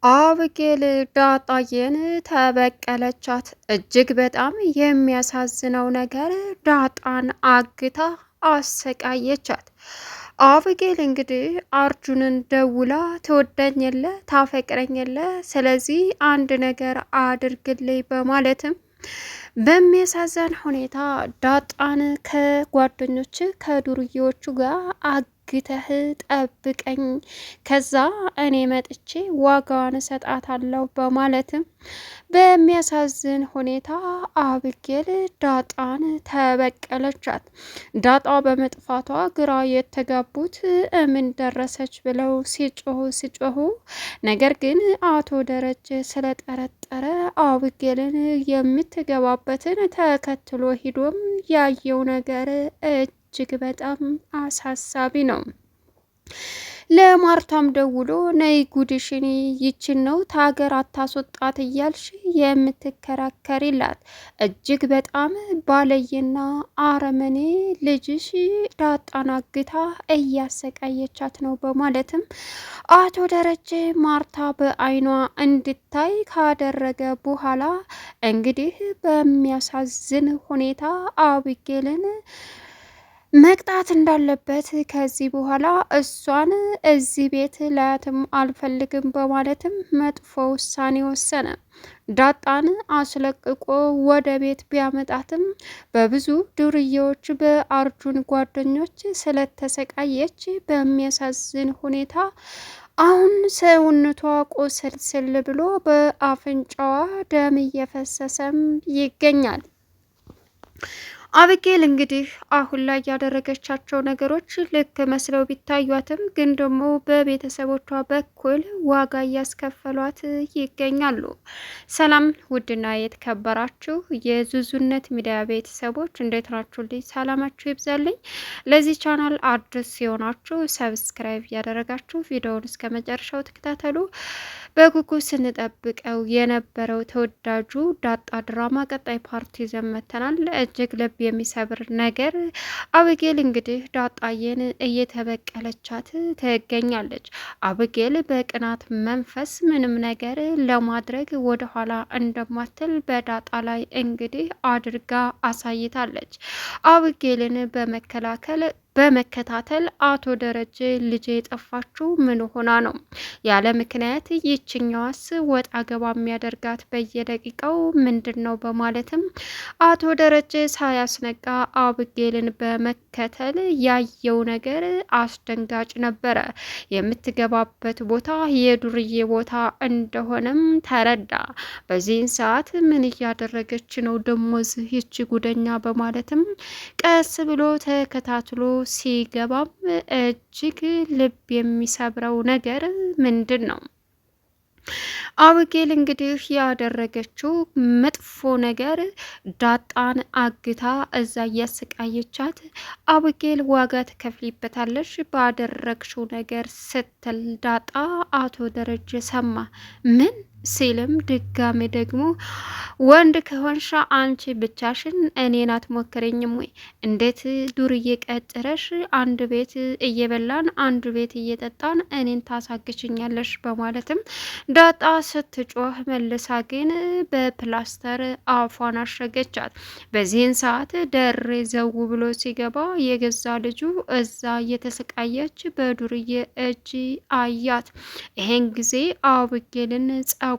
አብጌል ዳጣዬን ተበቀለቻት። እጅግ በጣም የሚያሳዝነው ነገር ዳጣን አግታ አሰቃየቻት። አብጌል እንግዲህ አርጁንን ደውላ ትወደኝ የለ ታፈቅረኝ የለ ስለዚህ አንድ ነገር አድርግልኝ በማለትም በሚያሳዝን ሁኔታ ዳጣን ከጓደኞች ከዱርዬዎቹ ጋር አግተህ ጠብቀኝ፣ ከዛ እኔ መጥቼ ዋጋዋን እሰጣታለሁ በማለትም በሚያሳዝን ሁኔታ አብጌል ዳጣን ተበቀለቻት። ዳጣ በመጥፋቷ ግራ የተጋቡት ምን ደረሰች ብለው ሲጮሁ ነገር ግን አቶ ደረጀ ስለጠረጠረ አብጌልን የምትገባበትን ተከትሎ ሂዶም ያየው ነገር እጅግ በጣም አሳሳቢ ነው። ለማርታም ደውሎ ነይ ጉድሽን ይችን ነው ታገር አታስወጣት እያልሽ የምትከራከሪላት እጅግ በጣም ባለየና አረመኔ ልጅሽ ዳጣን አግታ እያሰቃየቻት ነው በማለትም አቶ ደረጀ ማርታ በአይኗ እንድታይ ካደረገ በኋላ እንግዲህ በሚያሳዝን ሁኔታ አብጌልን መቅጣት እንዳለበት ከዚህ በኋላ እሷን እዚህ ቤት ላያትም አልፈልግም በማለትም መጥፎ ውሳኔ ወሰነ። ዳጣን አስለቅቆ ወደ ቤት ቢያመጣትም በብዙ ዱርዬዎች በአርጁን ጓደኞች ስለተሰቃየች በሚያሳዝን ሁኔታ አሁን ሰውነቷ ቆስልስል ብሎ በአፍንጫዋ ደም እየፈሰሰም ይገኛል። አብጌል እንግዲህ አሁን ላይ ያደረገቻቸው ነገሮች ልክ መስለው ቢታዩትም ግን ደግሞ በቤተሰቦቿ በኩል ዋጋ እያስከፈሏት ይገኛሉ። ሰላም ውድና የተከበራችሁ የዙዙነት ሚዲያ ቤተሰቦች እንዴት ናችሁ? ልጅ ሰላማችሁ ይብዛልኝ። ለዚህ ቻናል አዲስ ሲሆናችሁ ሰብስክራይብ ያደረጋችሁ ቪዲዮውን እስከ መጨረሻው ተከታተሉ። በጉጉት ስንጠብቀው የነበረው ተወዳጁ ዳጣ ድራማ ቀጣይ ፓርቲ ዘመተናል። እጅግ ልብ የሚሰብር ነገር አብጌል እንግዲህ ዳጣዬን እየተበቀለቻት ትገኛለች። አብጌል በቅናት መንፈስ ምንም ነገር ለማድረግ ወደኋላ እንደማትል በዳጣ ላይ እንግዲህ አድርጋ አሳይታለች። አብጌልን በመከታተል አቶ ደረጀ ልጄ የጠፋችው ምን ሆና ነው? ያለ ምክንያት ይችኛዋስ ወጣ ገባ የሚያደርጋት በየደቂቃው ምንድን ነው? በማለትም አቶ ደረጀ ሳያስነቃ አብጌልን በመከተል ያየው ነገር አስደንጋጭ ነበረ። የምትገባበት ቦታ የዱርዬ ቦታ እንደሆነም ተረዳ። በዚህን ሰዓት ምን እያደረገች ነው ደሞዝ ይቺ ጉደኛ? በማለትም ቀስ ብሎ ተከታትሎ ሲገባም እጅግ ልብ የሚሰብረው ነገር ምንድን ነው? አብጌል እንግዲህ ያደረገችው መጥፎ ነገር ዳጣን አግታ እዛ እያሰቃየቻት፣ አብጌል ዋጋ ትከፍሊበታለሽ ባደረግሽው ነገር ስትል ዳጣ አቶ ደረጀ ሰማ። ምን ሲልም ድጋሜ ደግሞ ወንድ ከሆንሻ አንቺ ብቻሽን እኔን አትሞክረኝም ወይ? እንዴት ዱርዬ ቀጥረሽ አንድ ቤት እየበላን አንድ ቤት እየጠጣን እኔን ታሳግችኛለሽ? በማለትም ዳጣ ስትጮህ መልሳ ግን በፕላስተር አፏን አሸገቻት። በዚህን ሰዓት ደሬ ዘው ብሎ ሲገባ የገዛ ልጁ እዛ እየተሰቃየች በዱርዬ እጅ አያት። ይሄን ጊዜ አብጌልን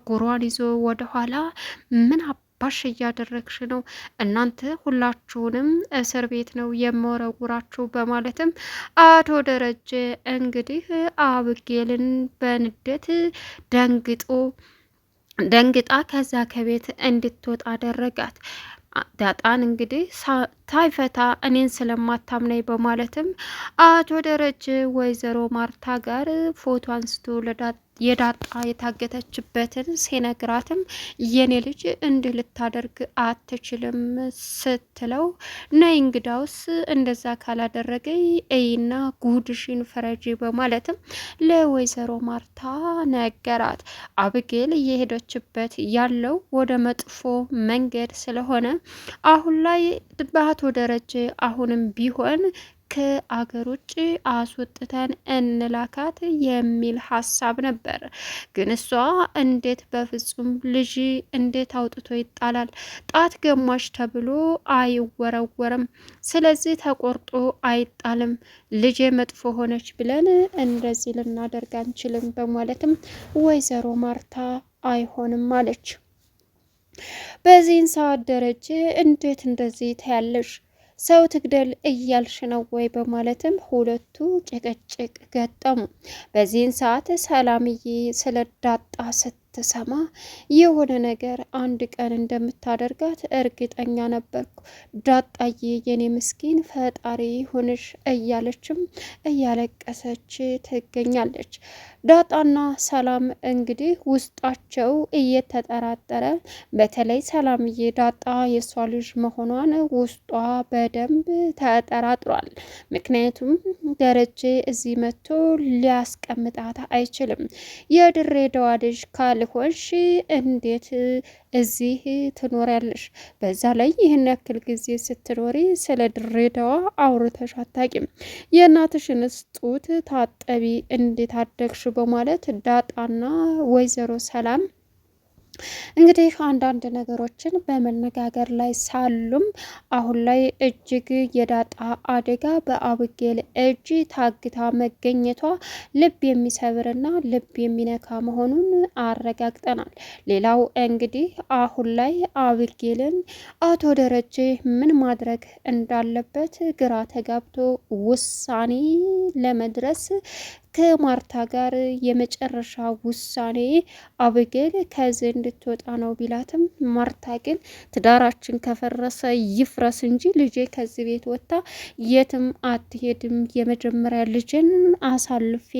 ጉሯን ይዞ ወደ ኋላ ምን አባሽ እያደረግሽ ነው? እናንተ ሁላችሁንም እስር ቤት ነው የምወረውራችሁ በማለትም አቶ ደረጀ እንግዲህ አብጌልን በንዴት ደንግጣ ከዛ ከቤት እንድትወጣ አደረጋት። ዳጣን እንግዲህ ታይፈታ እኔን ስለማታምነኝ በማለትም አቶ ደረጀ ወይዘሮ ማርታ ጋር ፎቶ አንስቶ የዳጣ የታገተችበትን ሲነግራትም የኔ ልጅ እንዲህ ልታደርግ አትችልም ስትለው ነይ እንግዳውስ እንደዛ ካላደረገ እይና ጉድሽን ፈረጂ በማለትም ለወይዘሮ ማርታ ነገራት። አብጌል እየሄደችበት ያለው ወደ መጥፎ መንገድ ስለሆነ አሁን ላይ በአቶ ደረጀ አሁንም ቢሆን ከአገር ውጭ አስወጥተን እንላካት የሚል ሀሳብ ነበር። ግን እሷ እንዴት በፍጹም ልጅ እንዴት አውጥቶ ይጣላል? ጣት ገማሽ ተብሎ አይወረወርም። ስለዚህ ተቆርጦ አይጣልም። ልጄ መጥፎ ሆነች ብለን እንደዚህ ልናደርግ አንችልም በማለትም ወይዘሮ ማርታ አይሆንም አለች። በዚህን ሰዓት ደረጀ እንዴት እንደዚህ ታያለሽ? ሰው ትግደል እያልሽ ነው ወይ? በማለትም ሁለቱ ጭቅጭቅ ገጠሙ። በዚህን ሰዓት ሰላምዬ ስለ ዳጣ ስትሰማ የሆነ ነገር አንድ ቀን እንደምታደርጋት እርግጠኛ ነበርኩ። ዳጣዬ የኔ ምስኪን ፈጣሪ ሁንሽ እያለችም እያለቀሰች ትገኛለች። ዳጣና ሰላም እንግዲህ ውስጣቸው እየተጠራጠረ በተለይ ሰላምዬ ዳጣ የሷ ልጅ መሆኗን ውስጧ በደንብ ተጠራጥሯል። ምክንያቱም ደረጀ እዚህ መጥቶ ሊያስቀምጣት አይችልም። የድሬዳዋ ልጅ ካልሆንሽ እንዴት እዚህ ትኖሪያለሽ? በዛ ላይ ይህን ያክል ጊዜ ስትኖሪ ስለ ድሬዳዋ አውርተሽ አታቂም። የእናትሽንስ ጡት ታጠቢ እንዴት አደግሽ? በማለት ዳጣና ወይዘሮ ሰላም እንግዲህ አንዳንድ ነገሮችን በመነጋገር ላይ ሳሉም አሁን ላይ እጅግ የዳጣ አደጋ በአብጌል እጅ ታግታ መገኘቷ ልብ የሚሰብርና ልብ የሚነካ መሆኑን አረጋግጠናል። ሌላው እንግዲህ አሁን ላይ አብጌልን አቶ ደረጀ ምን ማድረግ እንዳለበት ግራ ተጋብቶ ውሳኔ ለመድረስ ከማርታ ጋር የመጨረሻ ውሳኔ አብጌል ከዚህ እንድትወጣ ነው ቢላትም ማርታ ግን ትዳራችን ከፈረሰ ይፍረስ እንጂ ልጄ ከዚህ ቤት ወጥታ የትም አትሄድም፣ የመጀመሪያ ልጅን አሳልፌ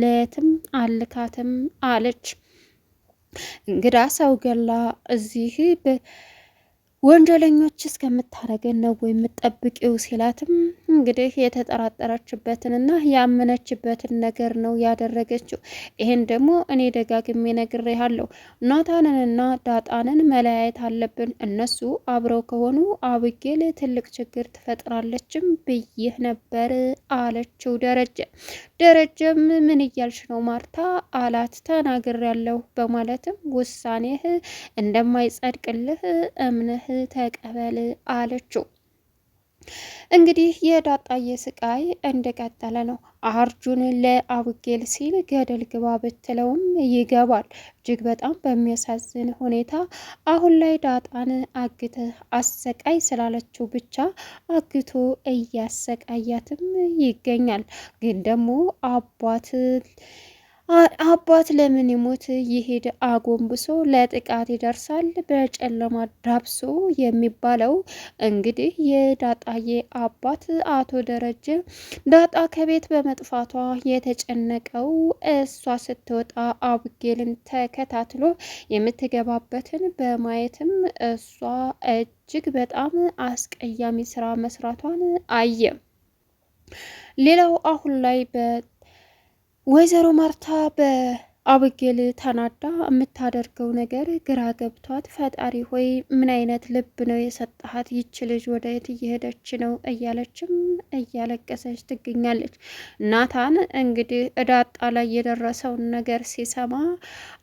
ለየትም አልካትም አለች። እንግዳ ሰው ገላ እዚህ ወንጀለኞች እስከምታረገን ነው ወይ የምትጠብቂው? ሲላትም እንግዲህ የተጠራጠረችበትንና ያመነችበትን ነገር ነው ያደረገችው። ይሄን ደግሞ እኔ ደጋግሜ ነግሬሃለሁ፣ ናታንንና ዳጣንን መለያየት አለብን። እነሱ አብረው ከሆኑ አብጌል ትልቅ ችግር ትፈጥራለችም ብዬህ ነበር አለችው ደረጀ። ደረጀም ምን እያልሽ ነው ማርታ አላት። ተናግሬያለሁ በማለትም ውሳኔህ እንደማይጸድቅልህ እምነህ ተቀበል አለችው። እንግዲህ የዳጣዬ ስቃይ እንደቀጠለ ነው። አርጁን ለአብጌል ሲል ገደል ግባ ብትለውም ይገባል። እጅግ በጣም በሚያሳዝን ሁኔታ አሁን ላይ ዳጣን አግተህ አሰቃይ ስላለችው ብቻ አግቶ እያሰቃያትም ይገኛል። ግን ደግሞ አባት ለምን ይሞት ይሄድ አጎንብሶ ለጥቃት ይደርሳል በጨለማ ዳብሶ የሚባለው እንግዲህ የዳጣዬ አባት አቶ ደረጀ ዳጣ ከቤት በመጥፋቷ የተጨነቀው እሷ ስትወጣ አብጌልን ተከታትሎ የምትገባበትን በማየትም እሷ እጅግ በጣም አስቀያሚ ስራ መስራቷን አየ። ሌላው አሁን ላይ ወይዘሮ ማርታ በአብጌል ተናዳ የምታደርገው ነገር ግራ ገብቷት ፈጣሪ ሆይ ምን አይነት ልብ ነው የሰጠሃት? ይች ልጅ ወደ የት እየሄደች ነው? እያለችም እያለቀሰች ትገኛለች። ናታን እንግዲህ ዳጣ ላይ የደረሰውን ነገር ሲሰማ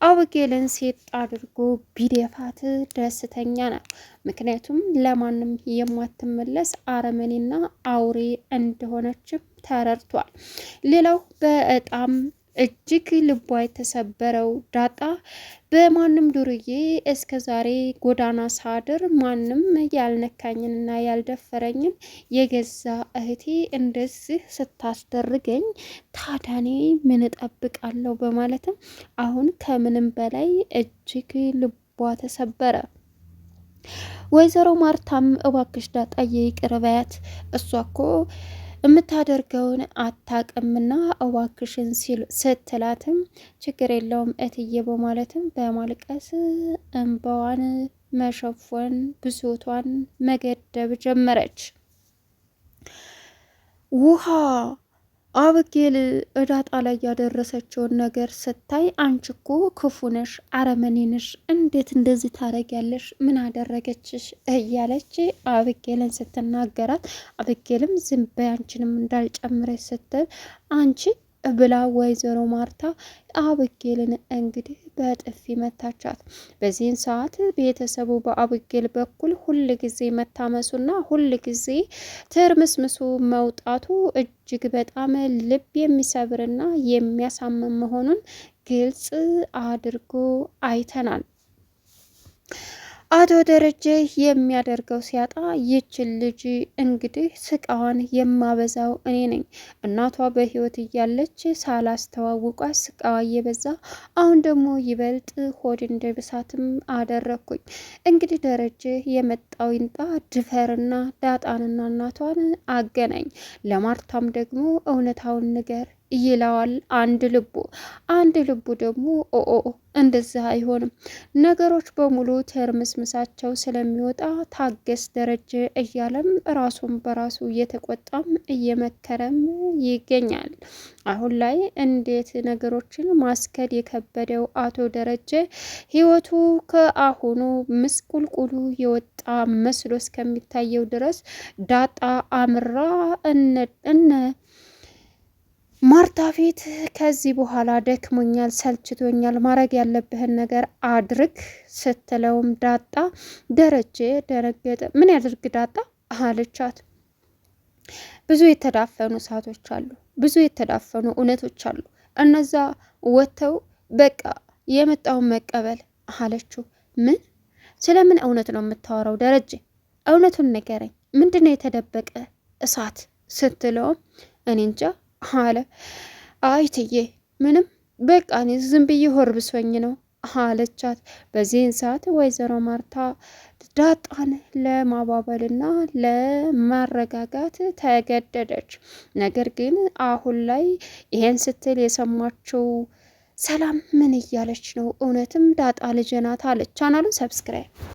አብጌልን ሴት አድርጎ ቢደፋት ደስተኛ ነው። ምክንያቱም ለማንም የማትመለስ አረመኔና አውሬ እንደሆነችም ተረድቷል። ሌላው በጣም እጅግ ልቧ የተሰበረው ዳጣ በማንም ዱርዬ እስከ ዛሬ ጎዳና ሳድር ማንም ያልነካኝንና ያልደፈረኝን የገዛ እህቴ እንደዚህ ስታስደርገኝ ታዳኔ ምን እጠብቃለሁ? በማለትም አሁን ከምንም በላይ እጅግ ልቧ ተሰበረ። ወይዘሮ ማርታም እባክሽ ዳጣዬ ይቅር በያት፣ እሷ እኮ የምታደርገውን አታቅምና እባክሽን ስትላትም ችግር የለውም እትዬ በማለትም በማልቀስ እንባዋን መሸፈን ብሶቷን መገደብ ጀመረች። ውሃ አብጌል እዳጣ ላይ ያደረሰችውን ነገር ስታይ አንቺ እኮ ክፉ ነሽ፣ አረመኔ ነሽ፣ እንዴት እንደዚህ ታረጊያለሽ? ምን አደረገችሽ? እያለች አብጌልን ስትናገራት፣ አብጌልም ዝም በይ አንቺንም እንዳልጨምረች ስትል አንቺ ብላ ወይዘሮ ማርታ አብጌልን እንግዲህ በጥፊ መታቻት። በዚህን ሰዓት ቤተሰቡ በአብጌል በኩል ሁል ጊዜ መታመሱና ሁል ጊዜ ትርምስምሱ መውጣቱ እጅግ በጣም ልብ የሚሰብርና የሚያሳምም መሆኑን ግልጽ አድርጎ አይተናል። አቶ ደረጀ የሚያደርገው ሲያጣ ይችን ልጅ እንግዲህ ስቃዋን የማበዛው እኔ ነኝ። እናቷ በህይወት እያለች ሳላስተዋውቋት ስቃዋ እየበዛ አሁን ደግሞ ይበልጥ ሆድ እንደብሳትም አደረግኩኝ። እንግዲህ ደረጀ የመጣው ይንጣ፣ ድፈርና ዳጣንና እናቷን አገናኝ፣ ለማርታም ደግሞ እውነታውን ንገር ይለዋል። አንድ ልቡ ደግሞ ኦኦ እንደዚህ አይሆንም፣ ነገሮች በሙሉ ተርምስምሳቸው ስለሚወጣ ታገስ ደረጀ እያለም ራሱን በራሱ እየተቆጣም እየመከረም ይገኛል። አሁን ላይ እንዴት ነገሮችን ማስከድ የከበደው አቶ ደረጀ ህይወቱ ከአሁኑ ምስቁልቁሉ የወጣ መስሎ እስከሚታየው ድረስ ዳጣ አምራ እነ ማርታ ፊት ከዚህ በኋላ ደክሞኛል፣ ሰልችቶኛል፣ ማድረግ ያለብህን ነገር አድርግ ስትለውም ዳጣ ደረጀ ደነገጠ። ምን ያድርግ ዳጣ አለቻት። ብዙ የተዳፈኑ እሳቶች አሉ፣ ብዙ የተዳፈኑ እውነቶች አሉ። እነዛ ወጥተው በቃ የመጣውን መቀበል አለችው። ምን ስለምን እውነት ነው የምታወራው ደረጀ? እውነቱን ንገረኝ፣ ምንድነው የተደበቀ እሳት ስትለውም እኔ እንጃ አለ። አይትዬ ምንም በቃ እኔ ዝም ብዬ ሆር ብሶኝ ነው አለቻት። በዚህን ሰዓት ወይዘሮ ማርታ ዳጣን ለማባበልና ለማረጋጋት ተገደደች። ነገር ግን አሁን ላይ ይሄን ስትል የሰማችው ሰላም ምን እያለች ነው? እውነትም ዳጣ ልጅ ናት አለች። ቻናሉን ሰብስክራይብ